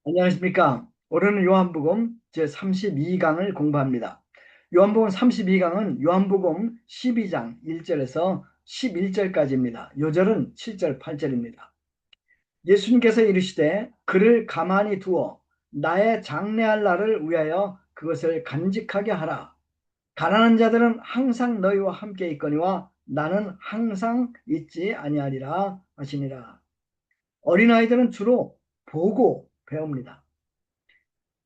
안녕하십니까. 올해는 요한복음 제32강을 공부합니다. 요한복음 32강은 요한복음 12장 1절에서 11절까지입니다. 요절은 7절, 8절입니다. 예수님께서 이르시되 그를 가만히 두어 나의 장래할 날을 위하여 그것을 간직하게 하라. 가난한 자들은 항상 너희와 함께 있거니와 나는 항상 있지 아니하리라 하시니라. 어린아이들은 주로 보고 배웁니다.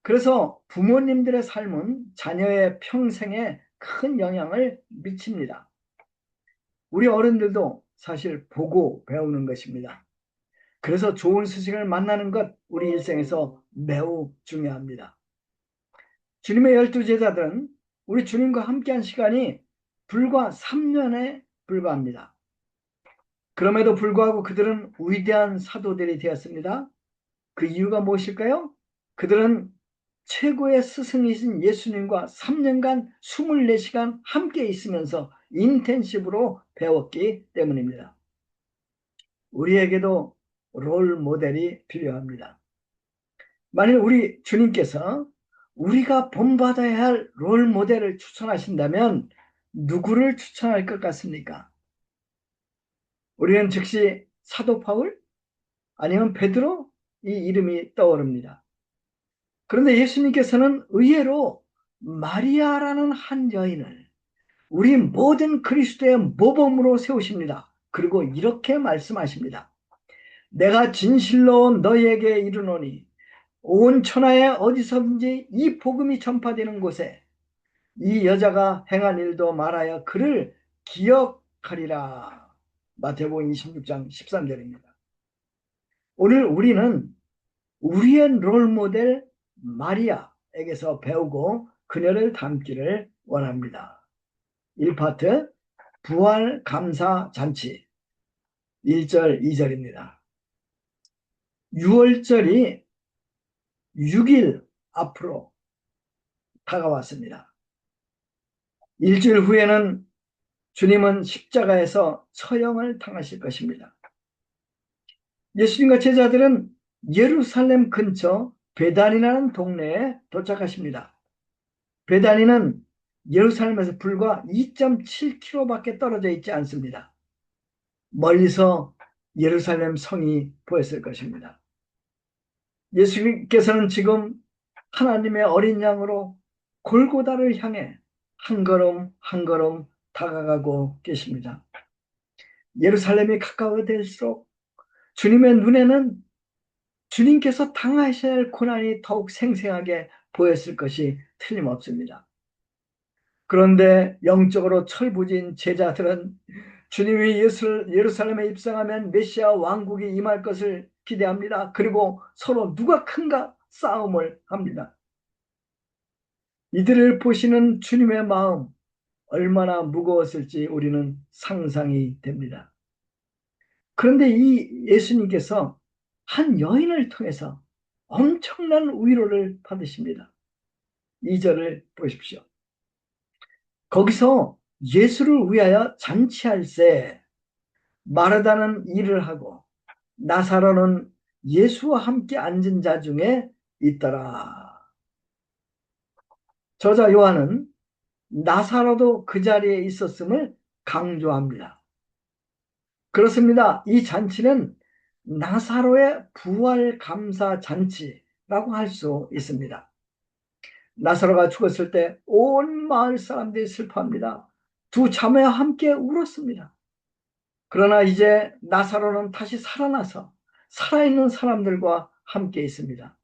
그래서 부모님들의 삶은 자녀의 평생에 큰 영향을 미칩니다. 우리 어른들도 사실 보고 배우는 것입니다. 그래서 좋은 스승을 만나는 것 우리 일생에서 매우 중요합니다. 주님의 12제자들은 우리 주님과 함께한 시간이 불과 3년에 불과합니다. 그럼에도 불구하고 그들은 위대한 사도들이 되었습니다. 그 이유가 무엇일까요? 그들은 최고의 스승이신 예수님과 3년간 24시간 함께 있으면서 인텐시브로 배웠기 때문입니다. 우리에게도 롤 모델이 필요합니다. 만일 우리 주님께서 우리가 본받아야 할 롤 모델을 추천하신다면 누구를 추천할 것 같습니까? 우리는 즉시 사도 바울 아니면 베드로 이 이름이 떠오릅니다. 그런데 예수님께서는 의외로 마리아라는 한 여인을 우리 모든 그리스도의 모범으로 세우십니다. 그리고 이렇게 말씀하십니다. 내가 진실로 너희에게 이르노니 온 천하에 어디서든지 이 복음이 전파되는 곳에 이 여자가 행한 일도 말하여 그를 기억하리라. 마태복음 26장 13절입니다. 오늘 우리는 우리의 롤모델 마리아에게서 배우고 그녀를 닮기를 원합니다. 1파트 부활 감사 잔치 1절 2절입니다. 6월절이 6일 앞으로 다가왔습니다. 일주일 후에는 주님은 십자가에서 처형을 당하실 것입니다. 예수님과 제자들은 예루살렘 근처 베단이라는 동네에 도착하십니다. 베다니는 예루살렘에서 불과 2.7km밖에 떨어져 있지 않습니다. 멀리서 예루살렘 성이 보였을 것입니다. 예수님께서는 지금 하나님의 어린 양으로 골고다를 향해 한 걸음 한 걸음 다가가고 계십니다. 예루살렘이 가까워질수록 주님의 눈에는 주님께서 당하셔야 할 고난이 더욱 생생하게 보였을 것이 틀림없습니다. 그런데 영적으로 철부진 제자들은 주님이 예루살렘에 입성하면 메시아 왕국이 임할 것을 기대합니다. 그리고 서로 누가 큰가 싸움을 합니다. 이들을 보시는 주님의 마음 얼마나 무거웠을지 우리는 상상이 됩니다. 그런데 이 예수님께서 한 여인을 통해서 엄청난 위로를 받으십니다. 2절을 보십시오. 거기서 예수를 위하여 잔치할세 마르다는 일을 하고 나사로는 예수와 함께 앉은 자 중에 있더라. 저자 요한은 나사로도 그 자리에 있었음을 강조합니다. 그렇습니다. 이 잔치는 나사로의 부활 감사 잔치라고 할 수 있습니다. 나사로가 죽었을 때 온 마을 사람들이 슬퍼합니다. 두 자매와 함께 울었습니다. 그러나 이제 나사로는 다시 살아나서 살아있는 사람들과 함께 있습니다.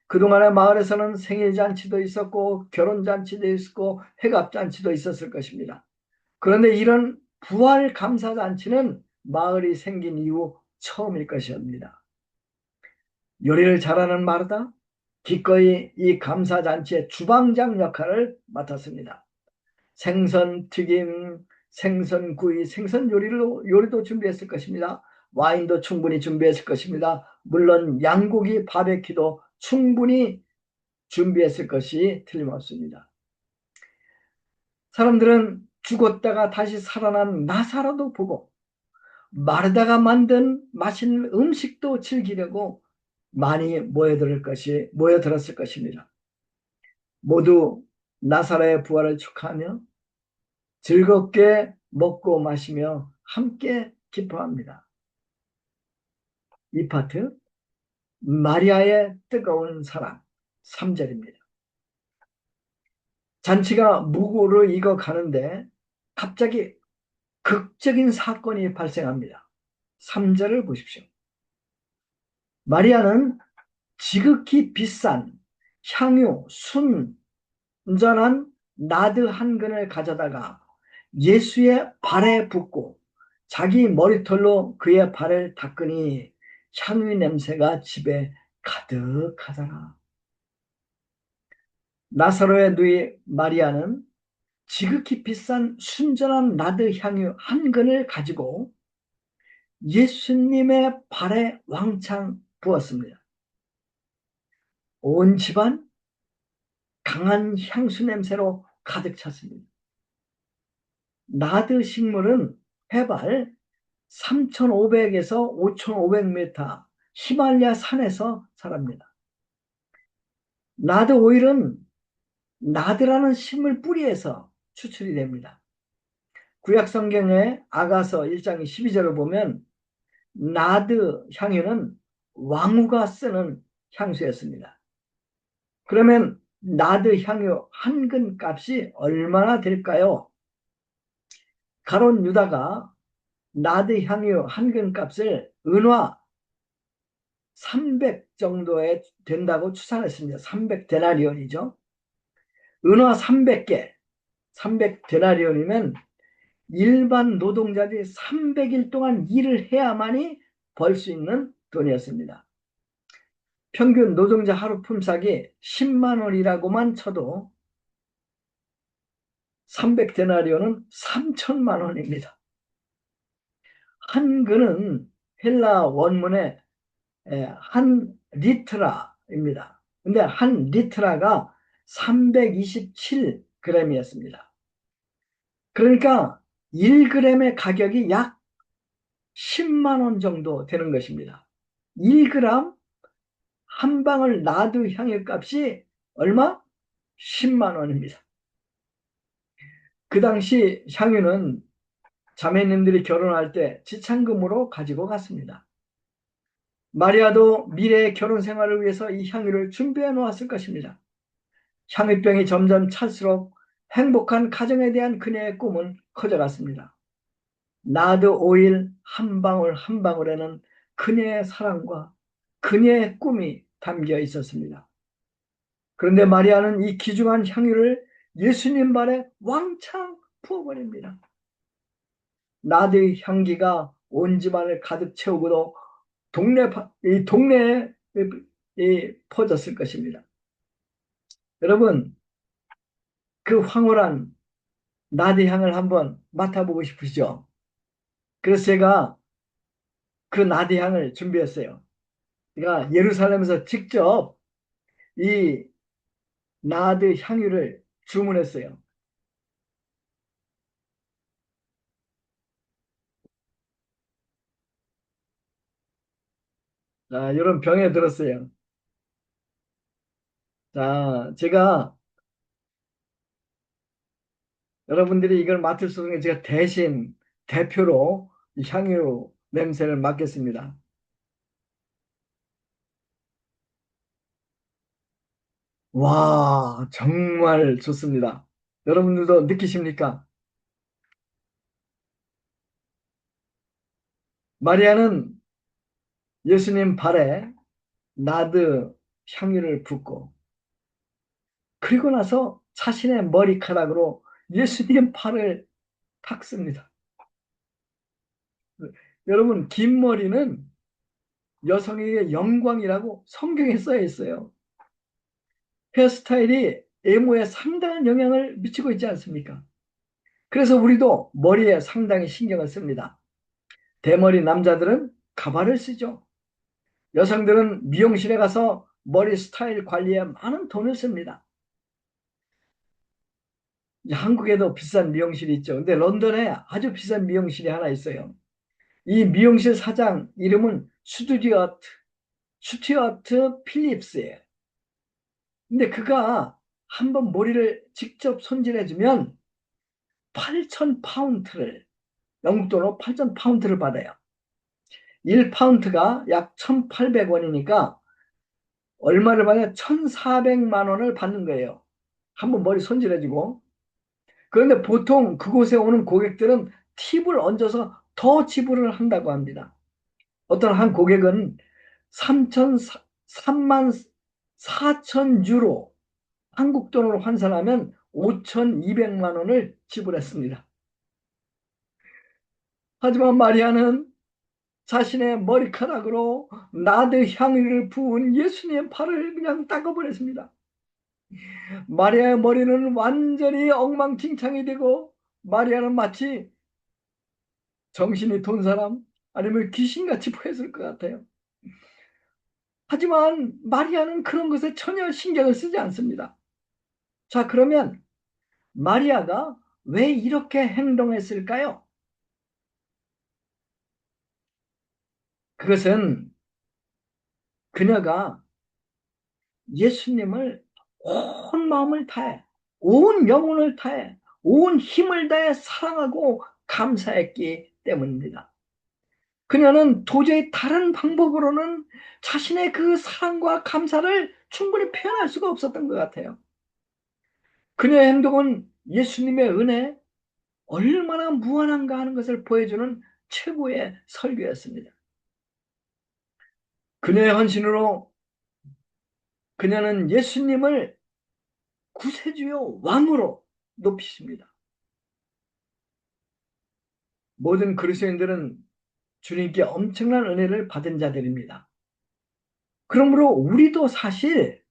그동안의 마을에서는 생일잔치도 있었고 결혼잔치도 있었고 회갑잔치도 있었을 것입니다. 그런데 이런 부활 감사잔치는 마을이 생긴 이후 처음일 것입니다. 요리를 잘하는 마르다 기꺼이 이 감사잔치의 주방장 역할을 맡았습니다. 생선 튀김, 생선 구이, 생선 요리도 준비했을 것입니다. 와인도 충분히 준비했을 것입니다. 물론 양고기 바베큐도 충분히 준비했을 것이 틀림없습니다. 사람들은 죽었다가 다시 살아난 나사로도 보고 마르다가 만든 맛있는 음식도 즐기려고 많이 모여들었을 것입니다. 모두 나사로의 부활을 축하하며 즐겁게 먹고 마시며 함께 기뻐합니다. 이 파트, 마리아의 뜨거운 사랑, 3절입니다. 잔치가 무고로 익어가는데 갑자기 극적인 사건이 발생합니다. 3절을 보십시오. 마리아는 지극히 비싼 향유, 순전한 나드 한 근을 가져다가 예수의 발에 붓고 자기 머리털로 그의 발을 닦으니 향유 냄새가 집에 가득하더라. 나사로의 누이 마리아는 지극히 비싼 순전한 나드 향유 한 근을 가지고 예수님의 발에 왕창 부었습니다. 온 집안 강한 향수 냄새로 가득 찼습니다. 나드 식물은 해발 3,500에서 5,500m 히말라야 산에서 자랍니다. 나드 오일은 나드라는 식물 뿌리에서 추출이 됩니다. 구약성경의 아가서 1장 12절을 보면 나드 향유는 왕후가 쓰는 향수였습니다. 그러면 나드 향유 한 근 값이 얼마나 될까요? 가론 유다가 나드 향유 한 근 값을 은화 300 정도에 된다고 추산했습니다. 300데나리온이죠. 은화 300개, 300데나리온이면 일반 노동자들이 300일 동안 일을 해야만이 벌 수 있는 돈이었습니다. 평균 노동자 하루 품삯이 10만 원이라고만 쳐도 300데나리온은 3천만 원입니다. 한 근은 헬라 원문의 한 리트라입니다. 근데 한 리트라가 327g이었습니다. 그러니까 1g의 가격이 약 10만 원 정도 되는 것입니다. 1g 한 방울 나드 향유 값이 얼마? 10만 원입니다. 그 당시 향유는 자매님들이 결혼할 때 지참금으로 가지고 갔습니다. 마리아도 미래의 결혼 생활을 위해서 이 향유를 준비해 놓았을 것입니다. 향유병이 점점 찰수록 행복한 가정에 대한 그녀의 꿈은 커져갔습니다. 나드 오일 한 방울 한 방울에는 그녀의 사랑과 그녀의 꿈이 담겨 있었습니다. 그런데 마리아는 이 귀중한 향유를 예수님 발에 왕창 부어버립니다. 나드의 향기가 온 집안을 가득 채우고도 동네에 퍼졌을 것입니다. 여러분, 그 황홀한 나드 향을 한번 맡아보고 싶으시죠? 그래서 제가 그 나드 향을 준비했어요. 제가 예루살렘에서 직접 이 나드 향유를 주문했어요. 자, 이런 병에 들었어요. 자, 제가 여러분들이 이걸 맡을 수 없는 제가 대신 대표로 이 향유 냄새를 맡겠습니다. 와, 정말 좋습니다. 여러분들도 느끼십니까? 마리아는 예수님 발에 나드 향유를 붓고 그리고 나서 자신의 머리카락으로 예수님 팔을 닦습니다. 여러분, 긴 머리는 여성에게 영광이라고 성경에 써 있어요. 헤어스타일이 외모에 상당한 영향을 미치고 있지 않습니까? 그래서 우리도 머리에 상당히 신경을 씁니다. 대머리 남자들은 가발을 쓰죠. 여성들은 미용실에 가서 머리 스타일 관리에 많은 돈을 씁니다. 한국에도 비싼 미용실이 있죠. 근데 런던에 아주 비싼 미용실이 하나 있어요. 이 미용실 사장 이름은 스튜디어트. 스튜어트 필립스예요. 근데 그가 한번 머리를 직접 손질해주면 8,000파운드를, 영국 돈으로 8,000파운드를 받아요. 1파운드가 약 1,800원이니까 얼마를 받냐? 1,400만 원을 받는 거예요. 한번 머리 손질해주고. 그런데 보통 그곳에 오는 고객들은 팁을 얹어서 더 지불을 한다고 합니다. 어떤 한 고객은 3만 4천 유로, 한국 돈으로 환산하면 5,200만 원을 지불했습니다. 하지만 마리아는 자신의 머리카락으로 나드 향유를 부은 예수님의 팔을 그냥 닦아버렸습니다. 마리아의 머리는 완전히 엉망진창이 되고 마리아는 마치 정신이 돈 사람 아니면 귀신같이 보였을 것 같아요. 하지만 마리아는 그런 것에 전혀 신경을 쓰지 않습니다. 자, 그러면 마리아가 왜 이렇게 행동했을까요? 그것은 그녀가 예수님을 온 마음을 다해, 온 영혼을 다해, 온 힘을 다해 사랑하고 감사했기 때문입니다. 그녀는 도저히 다른 방법으로는 자신의 그 사랑과 감사를 충분히 표현할 수가 없었던 것 같아요. 그녀의 행동은 예수님의 은혜, 얼마나 무한한가 하는 것을 보여주는 최고의 설교였습니다. 그녀의 헌신으로 그녀는 예수님을 구세주요 왕으로 높이십니다. 모든 그리스도인들은 주님께 엄청난 은혜를 받은 자들입니다. 그러므로 우리도 사실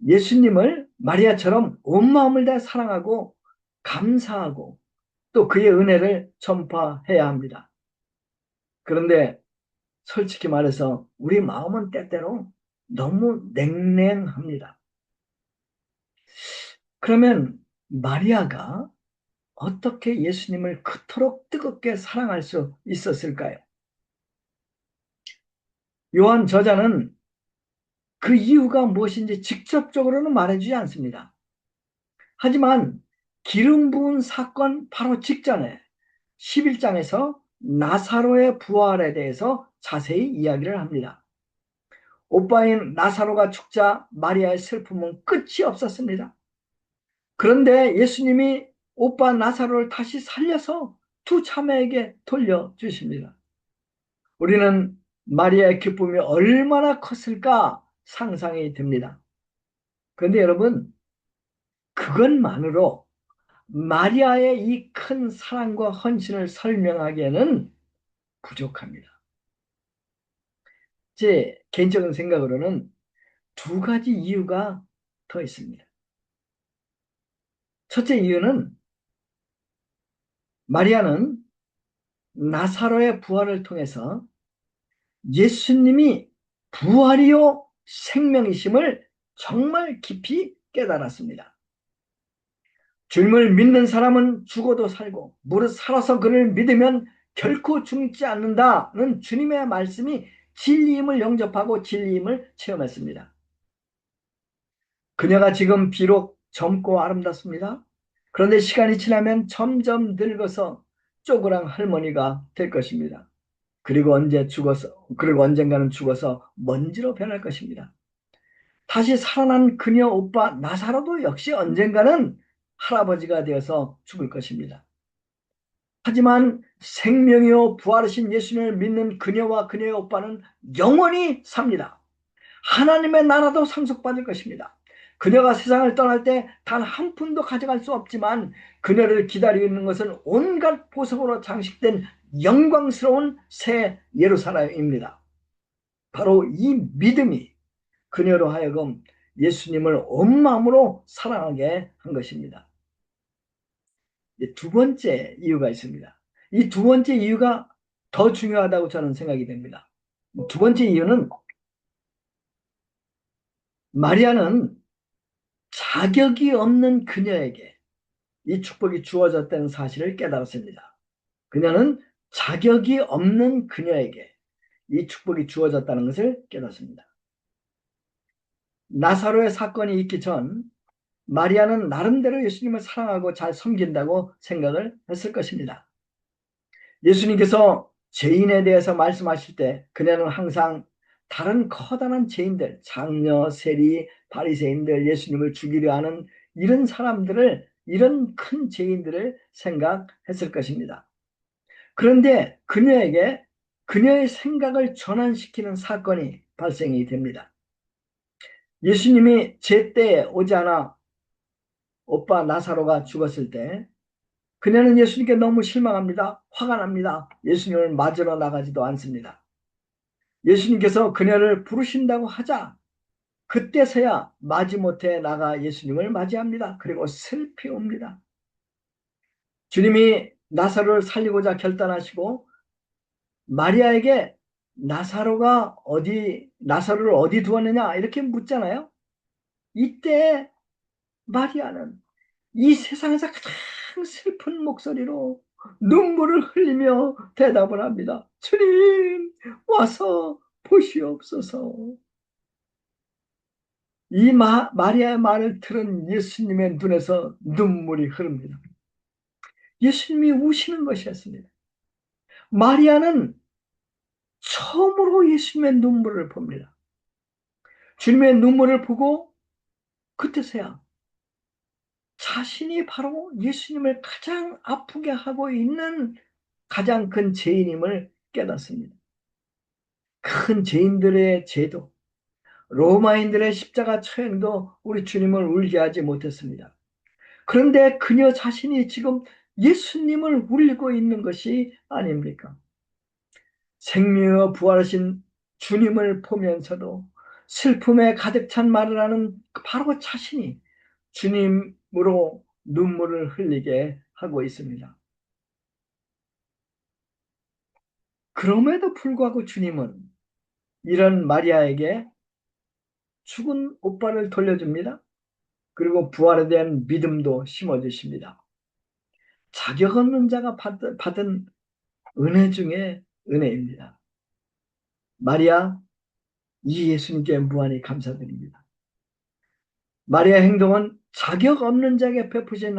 예수님을 마리아처럼 온 마음을 다해 사랑하고 감사하고 또 그의 은혜를 전파해야 합니다. 그런데 솔직히 말해서 우리 마음은 때때로 너무 냉랭합니다. 그러면 마리아가 어떻게 예수님을 그토록 뜨겁게 사랑할 수 있었을까요? 요한 저자는 그 이유가 무엇인지 직접적으로는 말해주지 않습니다. 하지만 기름 부은 사건 바로 직전에 11장에서 나사로의 부활에 대해서 자세히 이야기를 합니다. 오빠인 나사로가 죽자 마리아의 슬픔은 끝이 없었습니다. 그런데 예수님이 오빠 나사로를 다시 살려서 두 자매에게 돌려주십니다. 우리는 마리아의 기쁨이 얼마나 컸을까 상상이 됩니다. 그런데 여러분, 그것만으로 마리아의 이 큰 사랑과 헌신을 설명하기에는 부족합니다. 제 개인적인 생각으로는 두 가지 이유가 더 있습니다. 첫째 이유는 마리아는 나사로의 부활을 통해서 예수님이 부활이요 생명이심을 정말 깊이 깨달았습니다. 주님을 믿는 사람은 죽어도 살고 무릇 살아서 그를 믿으면 결코 죽지 않는다는 주님의 말씀이 진리임을 영접하고 진리임을 체험했습니다. 그녀가 지금 비록 젊고 아름답습니다. 그런데 시간이 지나면 점점 늙어서 쪼그랑 할머니가 될 것입니다. 그리고 언젠가는 죽어서 먼지로 변할 것입니다. 다시 살아난 그녀 오빠 나사로도 역시 언젠가는 할아버지가 되어서 죽을 것입니다. 하지만 생명이요 부활하신 예수님을 믿는 그녀와 그녀의 오빠는 영원히 삽니다. 하나님의 나라도 상속받을 것입니다. 그녀가 세상을 떠날 때 단 한 푼도 가져갈 수 없지만 그녀를 기다리고 있는 것은 온갖 보석으로 장식된 영광스러운 새 예루살렘입니다. 바로 이 믿음이 그녀로 하여금 예수님을 온 마음으로 사랑하게 한 것입니다. 두 번째 이유가 있습니다. 이 두 번째 이유가 더 중요하다고 저는 생각이 됩니다. 두 번째 이유는 마리아는 자격이 없는 그녀에게 이 축복이 주어졌다는 사실을 깨달았습니다. 그녀는 자격이 없는 그녀에게 이 축복이 주어졌다는 것을 깨닫습니다. 나사로의 사건이 있기 전 마리아는 나름대로 예수님을 사랑하고 잘 섬긴다고 생각을 했을 것입니다. 예수님께서 죄인에 대해서 말씀하실 때 그녀는 항상 다른 커다란 죄인들, 장녀, 세리, 바리새인들, 예수님을 죽이려 하는 이런 사람들을, 이런 큰 죄인들을 생각했을 것입니다. 그런데 그녀에게 그녀의 생각을 전환시키는 사건이 발생이 됩니다. 예수님이 제때에 오지 않아 오빠 나사로가 죽었을 때 그녀는 예수님께 너무 실망합니다. 화가 납니다. 예수님을 맞으러 나가지도 않습니다. 예수님께서 그녀를 부르신다고 하자 그때서야 마지못해 나가 예수님을 맞이합니다. 그리고 슬피 옵니다. 주님이 나사로를 살리고자 결단하시고 마리아에게 나사로를 어디 두었느냐 이렇게 묻잖아요. 이때 마리아는 이 세상에서 가장 슬픈 목소리로 눈물을 흘리며 대답을 합니다. 주님, 와서 보시옵소서. 이 마리아의 말을 들은 예수님의 눈에서 눈물이 흐릅니다. 예수님이 우시는 것이었습니다. 마리아는 처음으로 예수님의 눈물을 봅니다. 주님의 눈물을 보고 그때서야 자신이 바로 예수님을 가장 아프게 하고 있는 가장 큰 죄인임을 깨닫습니다. 큰 죄인들의 죄도, 로마인들의 십자가 처형도 우리 주님을 울게 하지 못했습니다. 그런데 그녀 자신이 지금 예수님을 울리고 있는 것이 아닙니까? 생명의 부활하신 주님을 보면서도 슬픔에 가득 찬 말을 하는 바로 자신이 주님으로 눈물을 흘리게 하고 있습니다. 그럼에도 불구하고 주님은 이런 마리아에게 죽은 오빠를 돌려줍니다. 그리고 부활에 대한 믿음도 심어주십니다. 자격 없는 자가 받은 은혜 중에 은혜입니다. 마리아, 이 예수님께 무한히 감사드립니다. 마리아 행동은 자격 없는 자에게 베푸신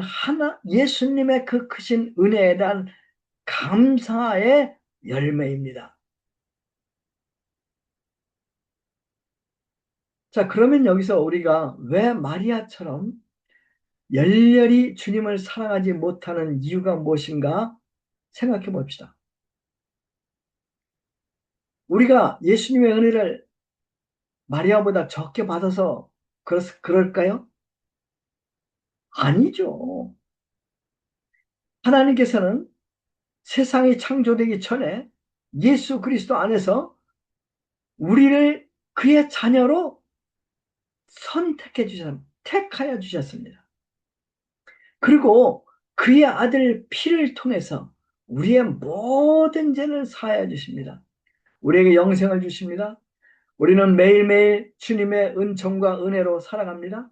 예수님의 그 크신 은혜에 대한 감사의 열매입니다. 자, 그러면 여기서 우리가 왜 마리아처럼 열렬히 주님을 사랑하지 못하는 이유가 무엇인가 생각해 봅시다. 우리가 예수님의 은혜를 마리아보다 적게 받아서 그럴까요? 아니죠. 하나님께서는 세상이 창조되기 전에 예수 그리스도 안에서 우리를 그의 자녀로 택하여 주셨습니다. 그리고 그의 아들 피를 통해서 우리의 모든 죄를 사하여 주십니다. 우리에게 영생을 주십니다. 우리는 매일매일 주님의 은총과 은혜로 살아갑니다.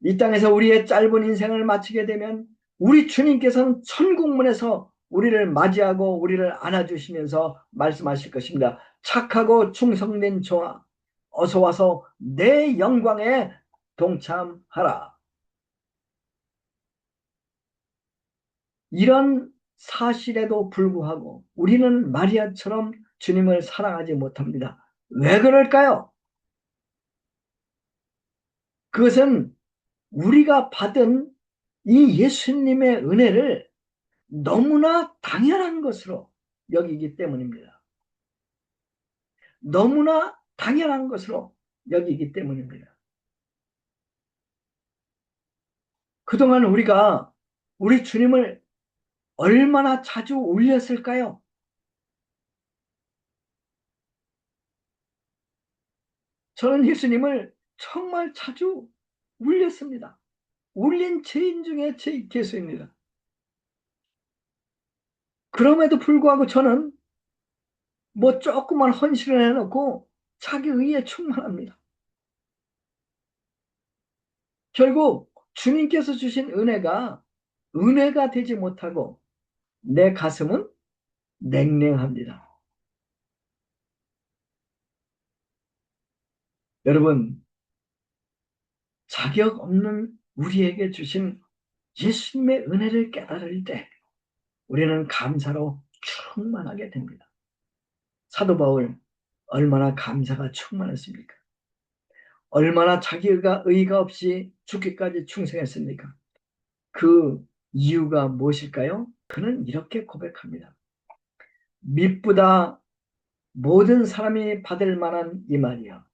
이 땅에서 우리의 짧은 인생을 마치게 되면 우리 주님께서는 천국문에서 우리를 맞이하고 우리를 안아주시면서 말씀하실 것입니다. 착하고 충성된 종아, 어서 와서 내 영광에 동참하라. 이런 사실에도 불구하고 우리는 마리아처럼 주님을 사랑하지 못합니다. 왜 그럴까요? 그것은 우리가 받은 이 예수님의 은혜를 너무나 당연한 것으로 여기기 때문입니다. 너무나 당연한 것으로 여기기 때문입니다. 그동안 우리가 우리 주님을 얼마나 자주 울렸을까요? 저는 예수님을 정말 자주 울렸습니다. 울린 죄인 중에 죄수입니다. 그럼에도 불구하고 저는 뭐 조그만 헌신을 해놓고 자기 의에 충만합니다. 결국 주님께서 주신 은혜가 되지 못하고 내 가슴은 냉랭합니다. 여러분, 자격 없는 우리에게 주신 예수님의 은혜를 깨달을 때 우리는 감사로 충만하게 됩니다. 사도 바울 얼마나 감사가 충만했습니까? 얼마나 자기가 의가 없이 죽기까지 충성했습니까? 그 이유가 무엇일까요? 그는 이렇게 고백합니다. 미쁘다 모든 사람이 받을 만한 이 말이야.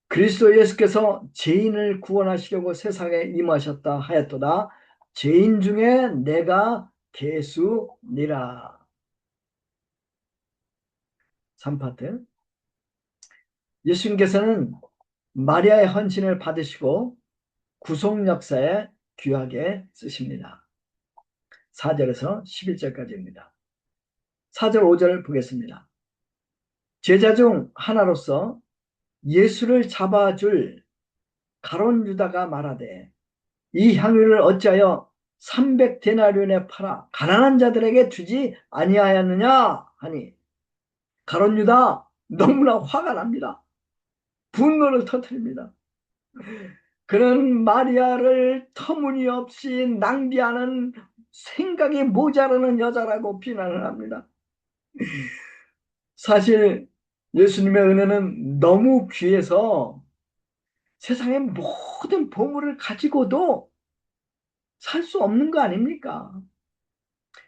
그리스도 예수께서 죄인을 구원하시려고 세상에 임하셨다 하였도다. 죄인 중에 내가 괴수니라. 3파트. 예수님께서는 마리아의 헌신을 받으시고 구속 역사에 귀하게 쓰십니다. 4절에서 11절까지입니다. 4절 5절을 보겠습니다. 제자 중 하나로서 예수를 잡아줄 가룟 유다가 말하되 이 향유를 어찌하여 300데나리온에 팔아 가난한 자들에게 주지 아니하였느냐 하니 가룟 유다 너무나 화가 납니다. 분노를 터뜨립니다. 그는 마리아를 터무니없이 낭비하는 생각이 모자라는 여자라고 비난을 합니다. 사실 예수님의 은혜는 너무 귀해서 세상의 모든 보물을 가지고도 살 수 없는 거 아닙니까?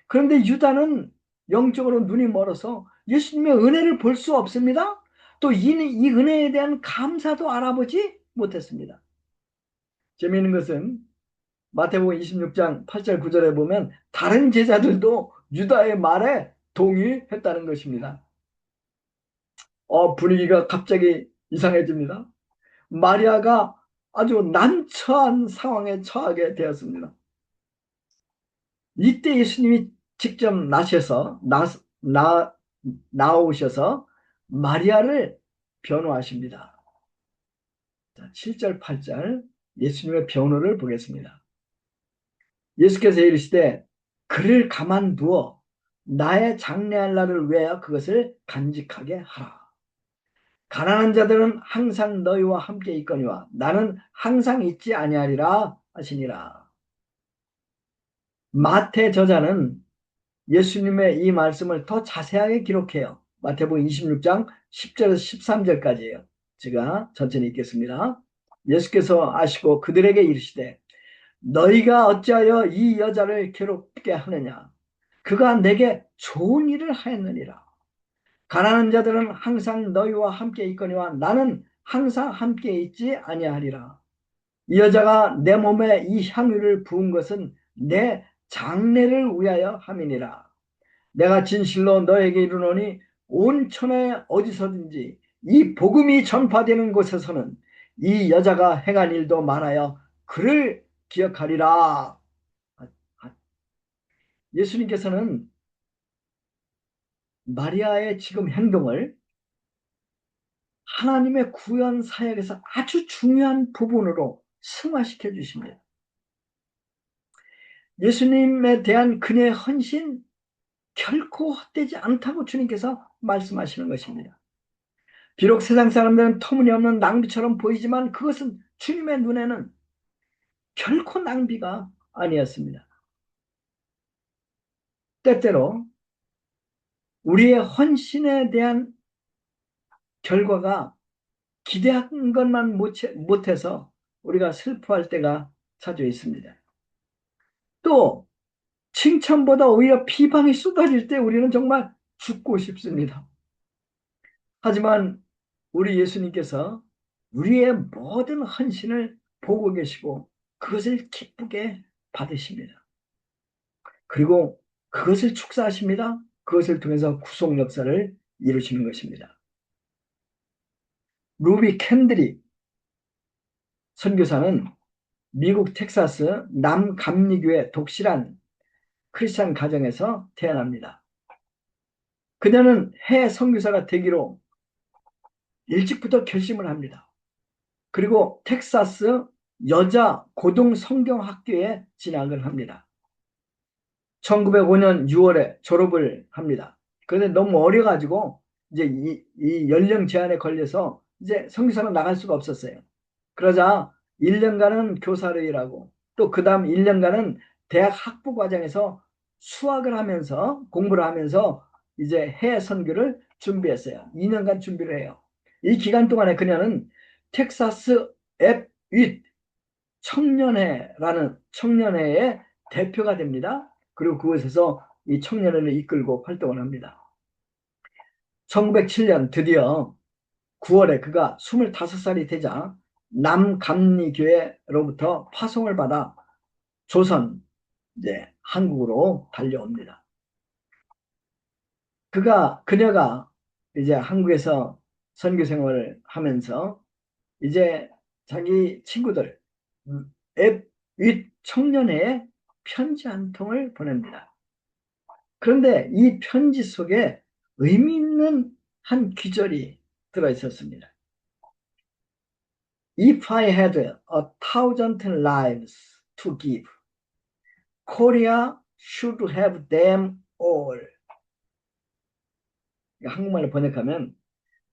그런데 유다는 영적으로 눈이 멀어서 예수님의 은혜를 볼 수 없습니다. 또 이 은혜에 대한 감사도 알아보지 못했습니다. 재미있는 것은 마태복음 26장 8절 9절에 보면 다른 제자들도 유다의 말에 동의했다는 것입니다. 분위기가 갑자기 이상해집니다. 마리아가 아주 난처한 상황에 처하게 되었습니다. 이때 예수님이 직접 나오셔서 마리아를 변호하십니다. 7절 8절 예수님의 변호를 보겠습니다. 예수께서 이르시되 그를 가만두어 나의 장래할 날을 위하여 그것을 간직하게 하라. 가난한 자들은 항상 너희와 함께 있거니와 나는 항상 있지 아니하리라 하시니라. 마태 저자는 예수님의 이 말씀을 더 자세하게 기록해요. 마태복음 26장 10절에서 13절까지예요. 제가 천천히 읽겠습니다. 예수께서 아시고 그들에게 이르시되 너희가 어찌하여 이 여자를 괴롭게 하느냐. 그가 내게 좋은 일을 하였느니라. 가난한 자들은 항상 너희와 함께 있거니와 나는 항상 함께 있지 아니하리라. 이 여자가 내 몸에 이 향유를 부은 것은 내 장래를 위하여 함이니라. 내가 진실로 너에게 이르노니 온 천하에 어디서든지 이 복음이 전파되는 곳에서는 이 여자가 행한 일도 많아요 그를 기억하리라. 예수님께서는 마리아의 지금 행동을 하나님의 구원 사역에서 아주 중요한 부분으로 승화시켜 주십니다. 예수님에 대한 그녀의 헌신 결코 헛되지 않다고 주님께서 말씀하시는 것입니다. 비록 세상 사람들은 터무니없는 낭비처럼 보이지만 그것은 주님의 눈에는 결코 낭비가 아니었습니다. 때때로 우리의 헌신에 대한 결과가 기대한 것만 못해서 우리가 슬퍼할 때가 자주 있습니다. 또 칭찬보다 오히려 비방이 쏟아질 때 우리는 정말 죽고 싶습니다. 하지만 우리 예수님께서 우리의 모든 헌신을 보고 계시고 그것을 기쁘게 받으십니다. 그리고 그것을 축사하십니다. 그것을 통해서 구속 역사를 이루시는 것입니다. 루비 캔드릭 선교사는 미국 텍사스 남감리교의 독실한 크리스찬 가정에서 태어납니다. 그녀는 해 선교사가 되기로 일찍부터 결심을 합니다. 그리고 텍사스 여자 고등 성경학교에 진학을 합니다. 1905년 6월에 졸업을 합니다. 그런데 너무 어려가지고 이제 이 연령 제한에 걸려서 이제 선교사로 나갈 수가 없었어요. 그러자 1년간은 교사를 일하고 또 그 다음 1년간은 대학 학부 과정에서 수학을 하면서 공부를 하면서 이제 해외 선교를 준비했어요. 2년간 준비를 해요. 이 기간 동안에 그녀는 텍사스 앱윗 청년회라는 청년회의 대표가 됩니다. 그리고 그곳에서 이 청년회를 이끌고 활동을 합니다. 1907년 드디어 9월에 그가 25살이 되자 남감리교회로부터 파송을 받아 조선 이제 한국으로 달려옵니다. 그녀가 이제 한국에서 선교 생활을 하면서 이제 자기 친구들 앱윗 청년회에 편지 한 통을 보냅니다. 그런데 이 편지 속에 의미 있는 한 귀절이 들어 있었습니다. If I had 1,000 lives to give, Korea should have them all. 한국말로 번역하면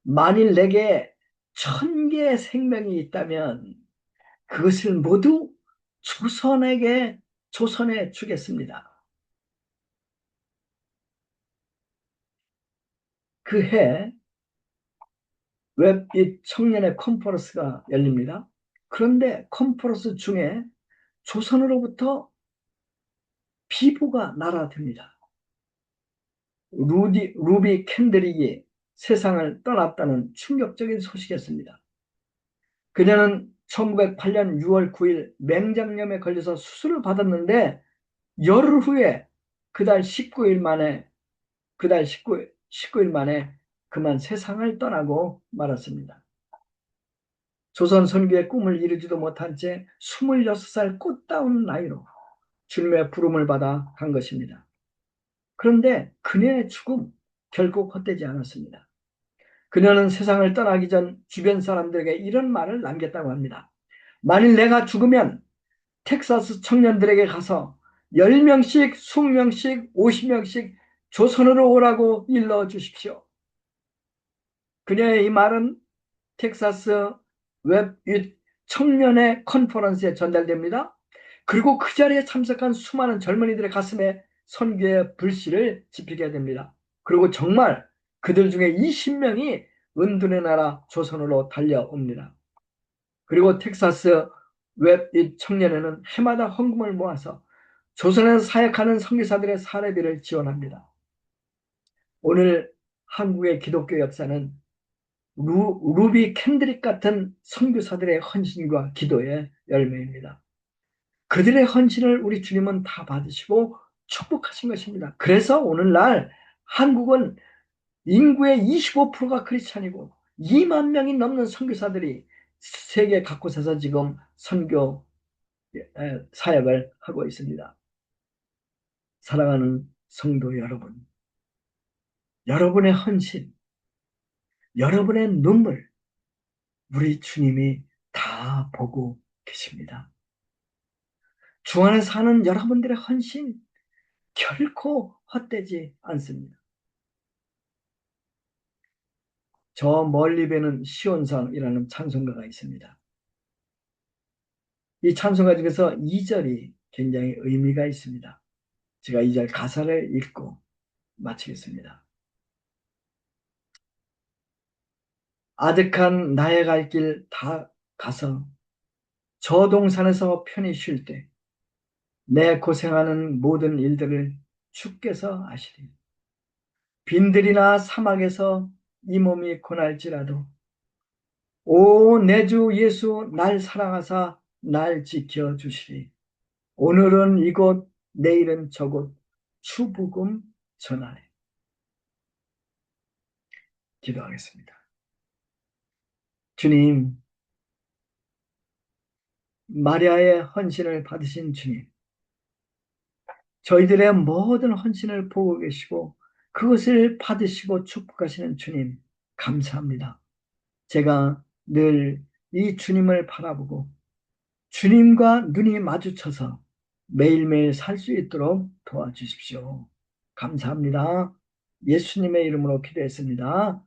만일 내게 1,000개의 생명이 있다면 그것을 모두 조선에 주겠습니다. 그 해 웹잇 청년의 컨퍼런스가 열립니다. 그런데 컨퍼런스 중에 조선으로부터 비보가 날아듭니다. 루비 캔드릭이 세상을 떠났다는 충격적인 소식이었습니다. 그녀는 1908년 6월 9일 맹장염에 걸려서 수술을 받았는데 열흘 후에 그달 19일 만에 그만 세상을 떠나고 말았습니다. 조선 선교의 꿈을 이루지도 못한 채 26살 꽃다운 나이로 주님의 부름을 받아 간 것입니다. 그런데 그녀의 죽음 결국 헛되지 않았습니다. 그녀는 세상을 떠나기 전 주변 사람들에게 이런 말을 남겼다고 합니다. 만일 내가 죽으면 텍사스 청년들에게 가서 10명씩, 20명씩, 50명씩 조선으로 오라고 일러주십시오. 그녀의 이 말은 텍사스 웹윗 청년의 컨퍼런스에 전달됩니다. 그리고 그 자리에 참석한 수많은 젊은이들의 가슴에 선교의 불씨를 지피게 됩니다. 그리고 정말 그들 중에 20명이 은둔의 나라 조선으로 달려옵니다. 그리고 텍사스 웹잇 청년회는 해마다 헌금을 모아서 조선에서 사역하는 선교사들의 사례비를 지원합니다. 오늘 한국의 기독교 역사는 루비 캔드릭 같은 선교사들의 헌신과 기도의 열매입니다. 그들의 헌신을 우리 주님은 다 받으시고 축복하신 것입니다. 그래서 오늘날 한국은 인구의 25%가 크리스찬이고 2만 명이 넘는 선교사들이 세계 각곳에서 지금 선교 사역을 하고 있습니다. 사랑하는 성도 여러분, 여러분의 헌신, 여러분의 눈물, 우리 주님이 다 보고 계십니다. 주 안에 사는 여러분들의 헌신 결코 헛되지 않습니다. 저 멀리 배는 시온성이라는 찬송가가 있습니다. 이 찬송가 중에서 2절이 굉장히 의미가 있습니다. 제가 2절 가사를 읽고 마치겠습니다. 아득한 나의 갈 길 다 가서 저 동산에서 편히 쉴 때 내 고생하는 모든 일들을 주께서 아시리. 빈들이나 사막에서 이 몸이 고날지라도 오 내 주 예수 날 사랑하사 날 지켜주시리. 오늘은 이곳 내일은 저곳 주복음 전하네. 기도하겠습니다. 주님, 마리아의 헌신을 받으신 주님, 저희들의 모든 헌신을 보고 계시고 그것을 받으시고 축복하시는 주님, 감사합니다. 제가 늘 이 주님을 바라보고 주님과 눈이 마주쳐서 매일매일 살 수 있도록 도와주십시오. 감사합니다. 예수님의 이름으로 기도했습니다.